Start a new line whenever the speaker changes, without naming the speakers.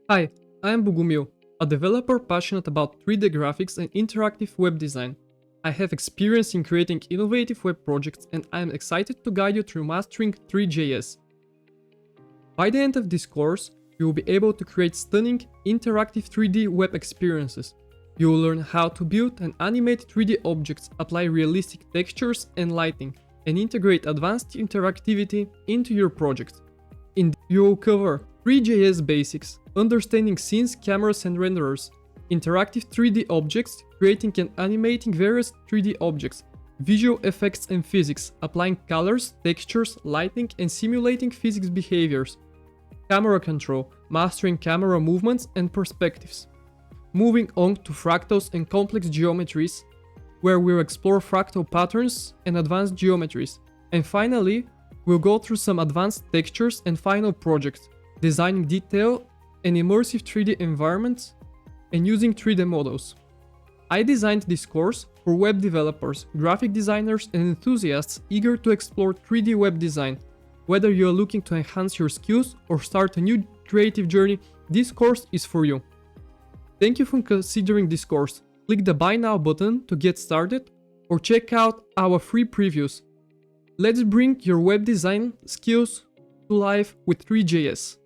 Hi, I am Bogumil, a developer passionate about 3D graphics and interactive web design. I have experience in creating innovative web projects and I am excited to guide you through mastering Three.js. By the end of this course, you will be able to create stunning, interactive 3D web experiences. You will learn how to build and animate 3D objects, apply realistic textures and lighting, and integrate advanced interactivity into your project. You will cover Three.js basics, understanding scenes, cameras and renderers, interactive 3D objects, creating and animating various 3D objects, visual effects and physics, applying colors, textures, lighting and simulating physics behaviors, camera control, mastering camera movements and perspectives. Moving on to fractals and complex geometries, where we'll explore fractal patterns and advanced geometries. And finally, we'll go through some advanced textures and final projects, designing detailed and immersive 3D environments and using 3D models. I designed this course for web developers, graphic designers and enthusiasts eager to explore 3D web design. Whether you are looking to enhance your skills or start a new creative journey, this course is for you. Thank you for considering this course. Click the Buy Now button to get started or check out our free previews. Let's bring your web design skills to life with Three.js.